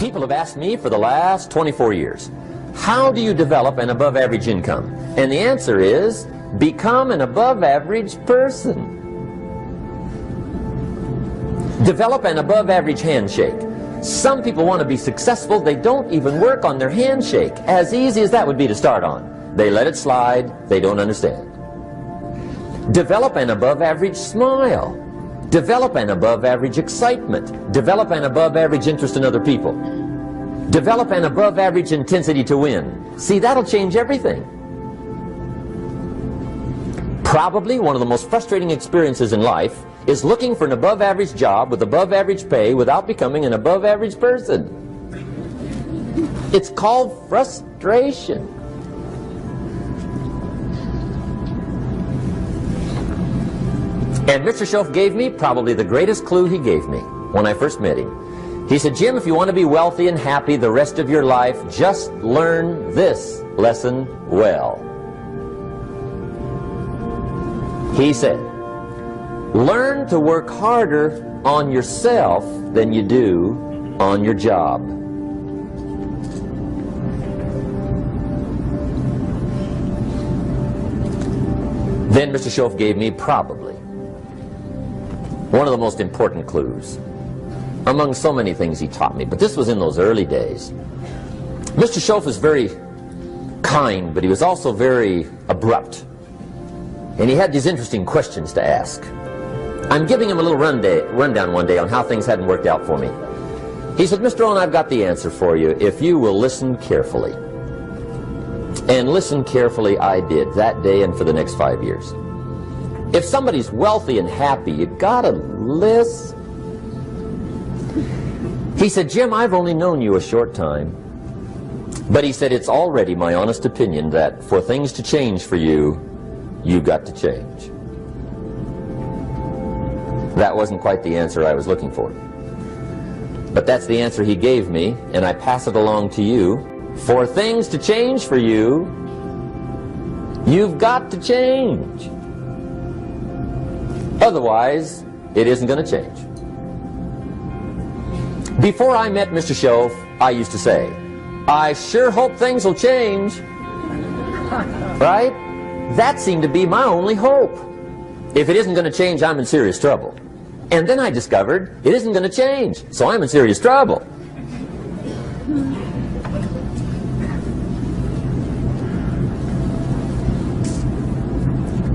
People have asked me for the last 24 years, how do you develop an above average income? And the answer is, become an above average person. Develop an above average handshake. Some people want to be successful, they don't even work on their handshake. As easy as that would be to start on. They let it slide, they don't understand. Develop an above average smile. Develop an above average excitement. Develop an above average interest in other people. Develop an above average intensity to win. See, that'll change everything. Probably one of the most frustrating experiences in life is looking for an above average job with above average pay without becoming an above average person. It's called frustration. And Mr. Schoaf gave me probably the greatest clue he gave me when I first met him. He said, Jim, if you want to be wealthy and happy the rest of your life, just learn this lesson well. He said, learn to work harder on yourself than you do on your job. Then Mr. Schoaf gave me probably one of the most important clues among so many things he taught me, but this was in those early days. Mr. Schoaf was very kind, but he was also very abrupt. And he had these interesting questions to ask. I'm giving him a little rundown one day on how things hadn't worked out for me. He said, Mr. Rohn, I've got the answer for you if you will listen carefully. And listen carefully I did that day and for the next 5 years. If somebody's wealthy and happy, you gotta listen. He said, Jim, I've only known you a short time. But he said, it's already my honest opinion that for things to change for you, you've got to change. That wasn't quite the answer I was looking for. But that's the answer he gave me, and I pass it along to you. For things to change for you, you've got to change. Otherwise, it isn't going to change. Before I met Mr. Schoaf, I used to say, I sure hope things will change. Right? That seemed to be my only hope. If it isn't going to change, I'm in serious trouble. And then I discovered it isn't going to change, so I'm in serious trouble.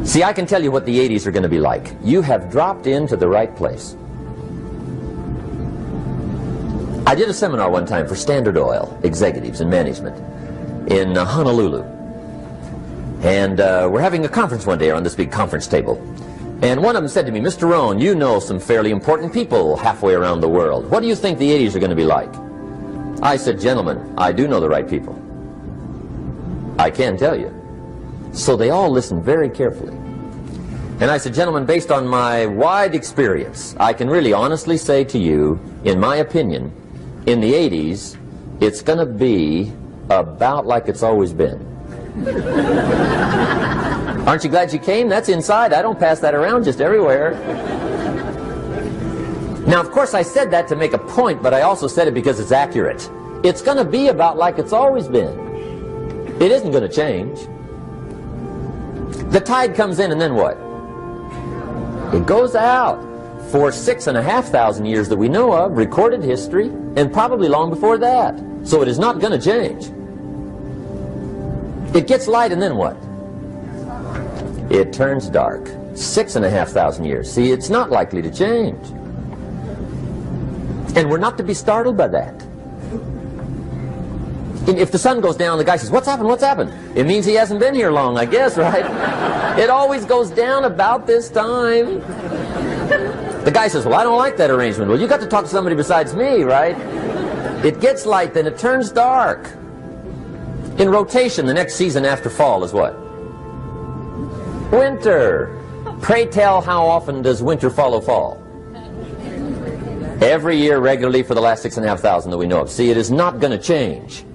See, I can tell you what the 80s are going to be like. You have dropped into the right place. I did a seminar one time for Standard Oil executives and management in Honolulu. And we're having a conference one day on this big conference table. And one of them said to me, Mr. Rohn, you know some fairly important people halfway around the world. What do you think the 80s are going to be like? I said, gentlemen, I do know the right people. I can tell you. So they all listened very carefully. And I said, gentlemen, based on my wide experience, I can really honestly say to you, in my opinion, in the 80s, it's going to be about like it's always been. Aren't you glad you came? That's inside. I don't pass that around just everywhere. Now, of course, I said that to make a point, but I also said it because it's accurate. It's going to be about like it's always been. It isn't going to change. The tide comes in, and then what? It goes out. For 6,500 years that we know of, recorded history, and probably long before that. So it is not going to change. It gets light, and then what? It turns dark. 6,500 years. See, it's not likely to change. And we're not to be startled by that. If the sun goes down, the guy says, what's happened, what's happened? It means he hasn't been here long, I guess, right? It always goes down about this time. The guy says, well, I don't like that arrangement. Well, you got to talk to somebody besides me, right? It gets light, then it turns dark. In rotation, the next season after fall is what? Winter. Pray tell, how often does winter follow fall? Every year regularly for the last 6,500 that we know of. See, it is not going to change.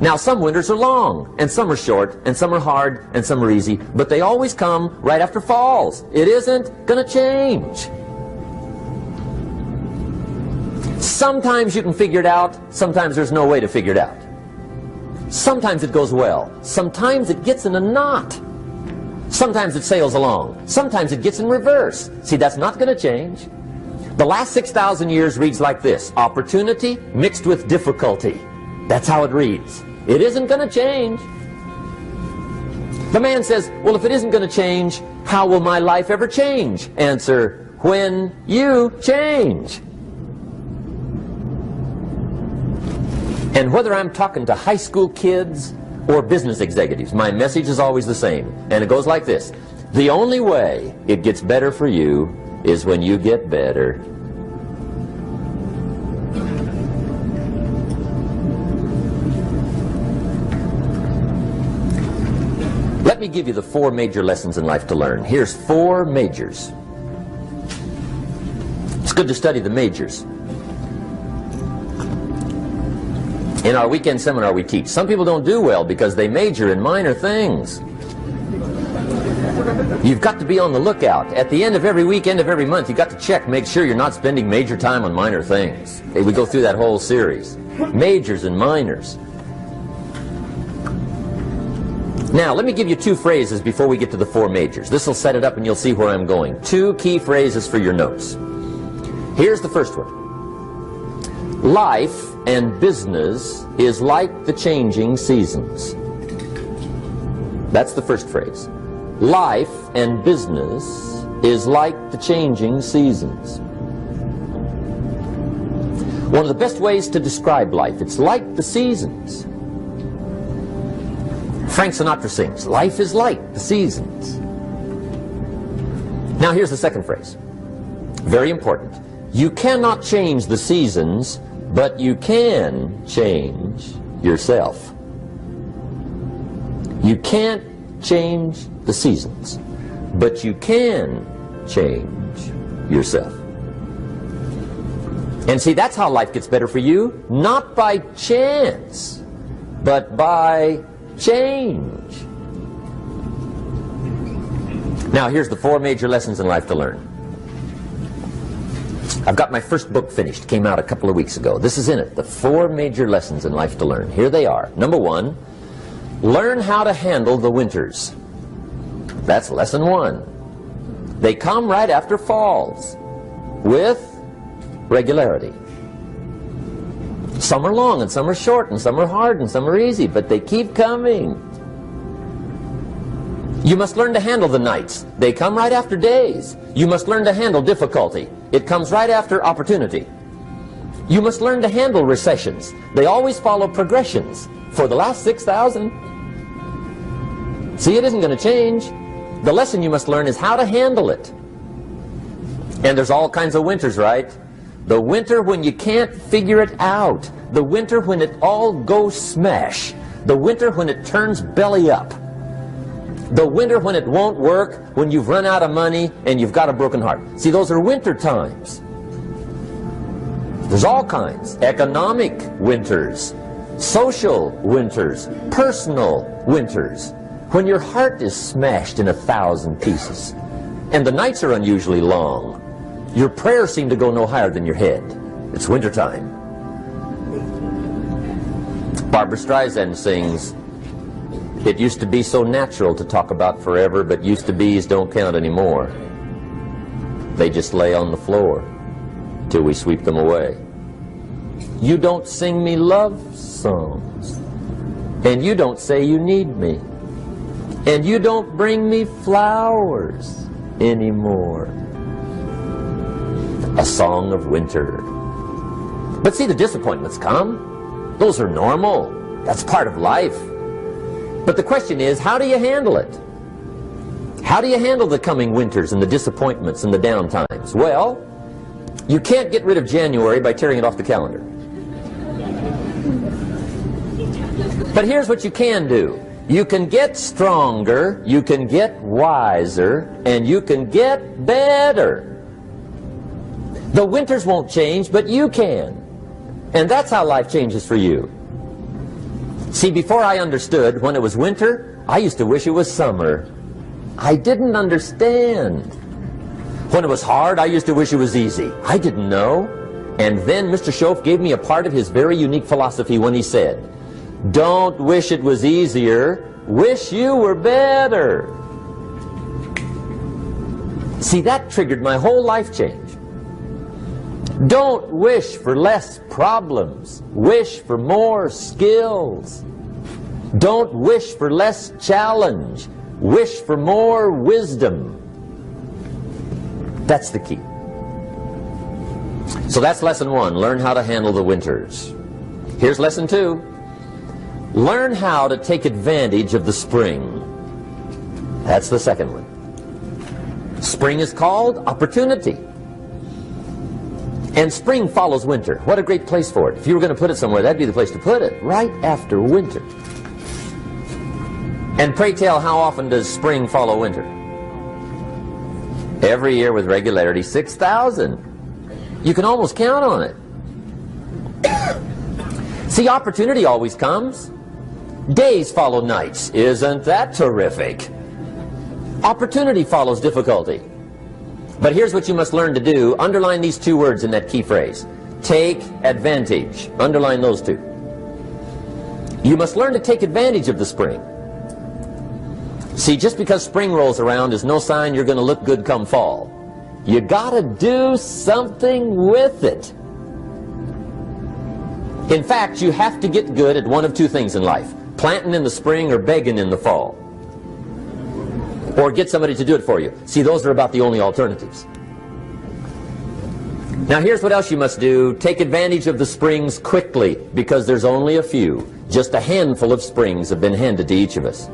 Now, some winters are long, and some are short, and some are hard, and some are easy, but they always come right after falls. It isn't going to change. Sometimes you can figure it out, sometimes there's no way to figure it out. Sometimes it goes well, sometimes it gets in a knot. Sometimes it sails along, sometimes it gets in reverse. See, that's not going to change. The last 6,000 years reads like this: opportunity mixed with difficulty. That's how it reads. It isn't going to change. The man says, well, if it isn't going to change, how will my life ever change? Answer, when you change. And whether I'm talking to high school kids or business executives, my message is always the same. And it goes like this: the only way it gets better for you is when you get better. Let me give you the 4 major lessons in life to learn. Here's 4 majors. It's good to study the majors. In our weekend seminar we teach. Some people don't do well because they major in minor things. You've got to be on the lookout. At the end of every week, end of every month, you've got to check, make sure you're not spending major time on minor things. We go through that whole series. Majors and minors. Now, let me give you 2 phrases before we get to the 4 majors. This will set it up and you'll see where I'm going. 2 key phrases for your notes. Here's the first one. Life and business is like the changing seasons. That's the first phrase. Life and business is like the changing seasons. One of the best ways to describe life, it's like the seasons. Frank Sinatra sings, life is like the seasons. Now here's the second phrase. Very important. You cannot change the seasons, but you can change yourself. You can't change the seasons, but you can change yourself. And see, that's how life gets better for you, not by chance, but by change. Now here's the 4 major lessons in life to learn. I've got my first book finished, came out a couple of weeks ago. This is in it, the 4 major lessons in life to learn. Here they are. Number 1, learn how to handle the winters. That's lesson 1. They come right after falls, with regularity. Some are long and some are short and some are hard and some are easy, but they keep coming. You must learn to handle the nights. They come right after days. You must learn to handle difficulty. It comes right after opportunity. You must learn to handle recessions. They always follow progressions. For the last 6,000. See, it isn't going to change. The lesson you must learn is how to handle it. And there's all kinds of winters, right? The winter when you can't figure it out. The winter when it all goes smash. The winter when it turns belly up. The winter when it won't work, when you've run out of money and you've got a broken heart. See, those are winter times. There's all kinds. Economic winters, social winters, personal winters. When your heart is smashed in 1,000 pieces and the nights are unusually long, your prayers seem to go no higher than your head. It's winter time. Barbara Streisand sings, it used to be so natural to talk about forever, but used to be's don't count anymore. They just lay on the floor till we sweep them away. You don't sing me love songs, and you don't say you need me, and you don't bring me flowers anymore. A song of winter. But see, the disappointments come. Those are normal. That's part of life. But the question is, how do you handle it? How do you handle the coming winters and the disappointments and the downtimes? Well, you can't get rid of January by tearing it off the calendar. But here's what you can do. You can get stronger, you can get wiser, and you can get better. The winters won't change, but you can. And that's how life changes for you. See, before I understood, when it was winter, I used to wish it was summer. I didn't understand. When it was hard, I used to wish it was easy. I didn't know. And then Mr. Schoaf gave me a part of his very unique philosophy when he said, "Don't wish it was easier, wish you were better." See, that triggered my whole life change. Don't wish for less problems, wish for more skills. Don't wish for less challenge, wish for more wisdom. That's the key. So that's lesson 1, learn how to handle the winters. Here's lesson 2, learn how to take advantage of the spring. That's the second one. Spring is called opportunity. And spring follows winter. What a great place for it. If you were going to put it somewhere, that'd be the place to put it, right after winter. And pray tell, how often does spring follow winter? Every year with regularity, 6,000. You can almost count on it. See, opportunity always comes. Days follow nights. Isn't that terrific? Opportunity follows difficulty. But here's what you must learn to do. Underline these 2 words in that key phrase. Take advantage. Underline those 2. You must learn to take advantage of the spring. See, just because spring rolls around is no sign you're going to look good come fall. You got to do something with it. In fact, you have to get good at one of 2 things in life. Planting in the spring or begging in the fall. Or get somebody to do it for you. See, those are about the only alternatives. Now here's what else you must do. Take advantage of the springs quickly, because there's only a few. Just a handful of springs have been handed to each of us.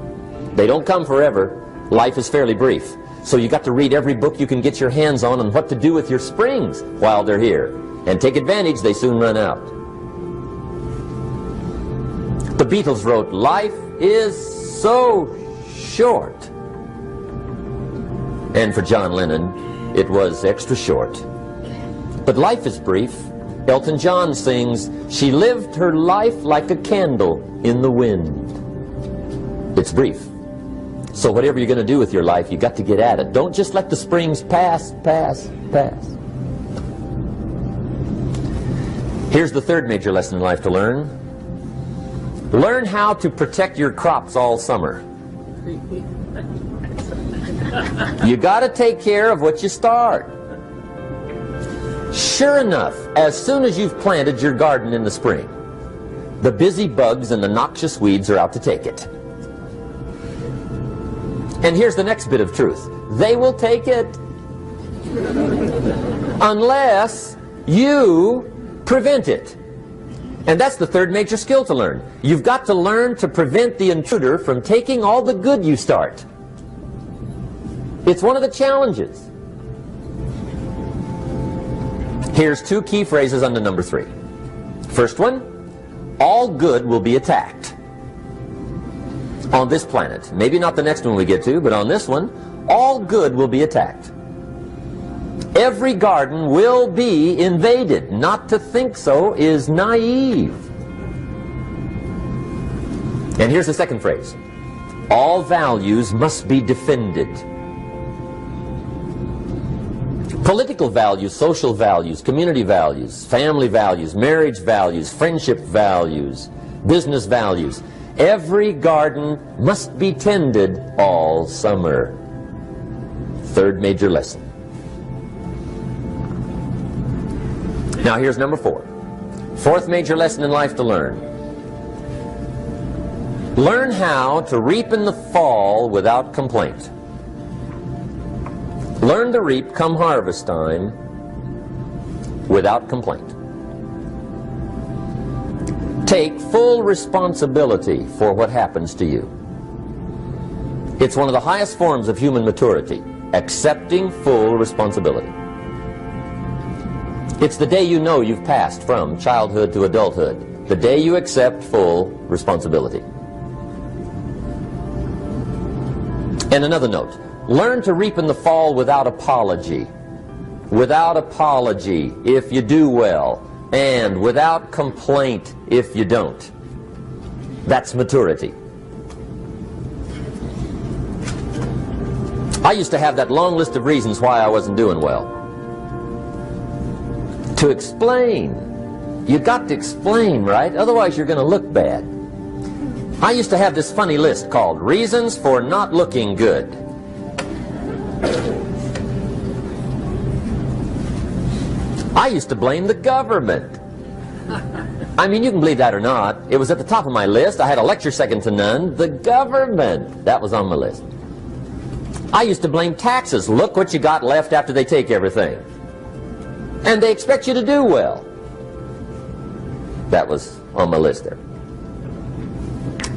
They don't come forever. Life is fairly brief. So you got to read every book you can get your hands on what to do with your springs while they're here. And take advantage, they soon run out. The Beatles wrote, "Life is so short." And for John Lennon, it was extra short. But life is brief. Elton John sings, "She lived her life like a candle in the wind." It's brief. So whatever you're going to do with your life, you got to get at it. Don't just let the springs pass. Here's the 3rd major lesson in life to learn. Learn how to protect your crops all summer. You got to take care of what you start. Sure enough, as soon as you've planted your garden in the spring, the busy bugs and the noxious weeds are out to take it. And here's the next bit of truth. They will take it unless you prevent it. And that's the 3rd major skill to learn. You've got to learn to prevent the intruder from taking all the good you start. It's one of the challenges. Here's 2 key phrases under number 3. First one, all good will be attacked. On this planet. Maybe not the next one we get to, but on this one, all good will be attacked. Every garden will be invaded. Not to think so is naive. And here's the second phrase. All values must be defended. Political values, social values, community values, family values, marriage values, friendship values, business values. Every garden must be tended all summer. 3rd major lesson. Now here's number 4. 4th major lesson in life to learn. Learn how to reap in the fall without complaint. Learn to reap come harvest time without complaint. Take full responsibility for what happens to you. It's one of the highest forms of human maturity, accepting full responsibility. It's the day you know you've passed from childhood to adulthood, the day you accept full responsibility. And another note, learn to reap in the fall without apology. Without apology if you do well, and without complaint if you don't. That's maturity. I used to have that long list of reasons why I wasn't doing well. to explain. You got to explain, right? Otherwise you're going to look bad. I used to have this funny list called Reasons for Not Looking Good. I used to blame the government. I mean, you can believe that or not. It was at the top of my list. I had a lecture second to none. The government. That was on my list. I used to blame taxes. Look what you got left after they take everything. And they expect you to do well. That was on my list there.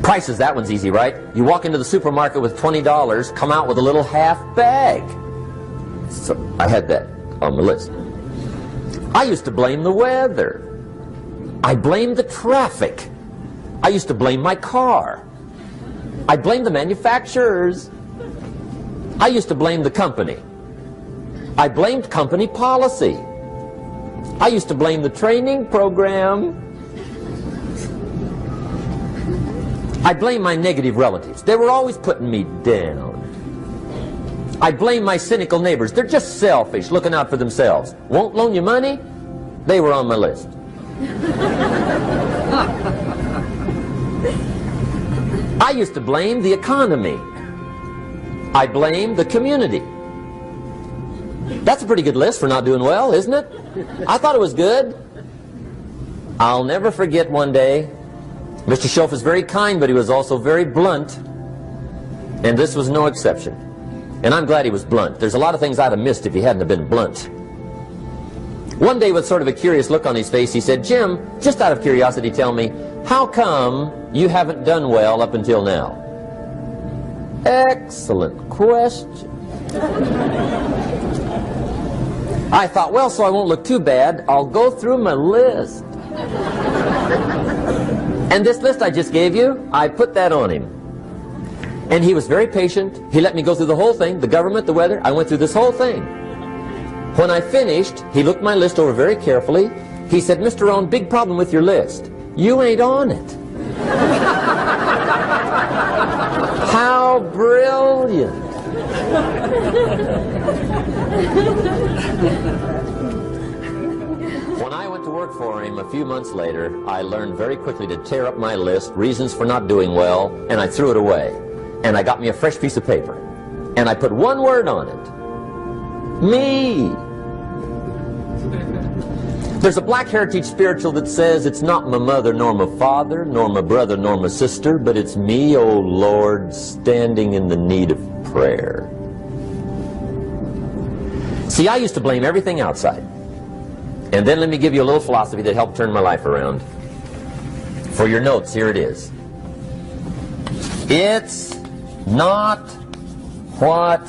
Prices, that one's easy, right? You walk into the supermarket with $20, come out with a little half bag. So I had that on my list. I used to blame the weather. I blamed the traffic. I used to blame my car. I blamed the manufacturers. I used to blame the company. I blamed company policy. I used to blame the training program. I blame my negative relatives. They were always putting me down. I blame my cynical neighbors. They're just selfish, looking out for themselves. Won't loan you money? They were on my list. I used to blame the economy. I blamed the community. That's a pretty good list for not doing well, isn't it? I thought it was good. I'll never forget one day, Mr. Schoaf was very kind, but he was also very blunt. And this was no exception. And I'm glad he was blunt. There's a lot of things I'd have missed if he hadn't have been blunt. One day, with sort of a curious look on his face, he said, "Jim, just out of curiosity, tell me, how come you haven't done well up until now?" Excellent question. I thought, well, so I won't look too bad, I'll go through my list. And this list I just gave you, I put that on him. And he was very patient. He let me go through the whole thing, the government, the weather. I went through this whole thing. When I finished, he looked my list over very carefully. He said, "Mr. Rohn, big problem with your list. You ain't on it." How brilliant. When I went to work for him a few months later, I learned very quickly to tear up my list, reasons for not doing well, and I threw it away. And I got me a fresh piece of paper. And I put one word on it. Me. There's a Black Heritage spiritual that says, "It's not my mother nor my father, nor my brother nor my sister, but it's me, oh Lord, standing in the need of prayer." See, I used to blame everything outside. And then let me give you a little philosophy that helped turn my life around. For your notes, here it is. It's not what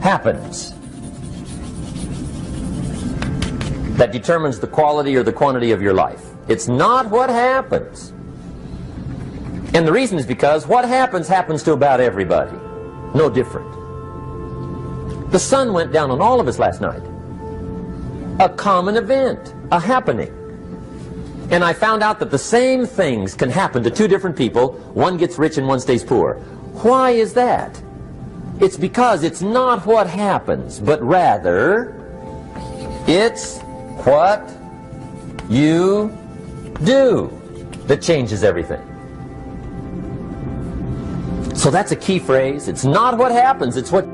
happens that determines the quality or the quantity of your life. It's not what happens. And the reason is because what happens to about everybody. No different. The sun went down on all of us last night. A common event, a happening. And I found out that the same things can happen to two different people. One gets rich and one stays poor. Why is that? It's because it's not what happens, but rather it's what you do that changes everything. So that's a key phrase. It's not what happens, it's what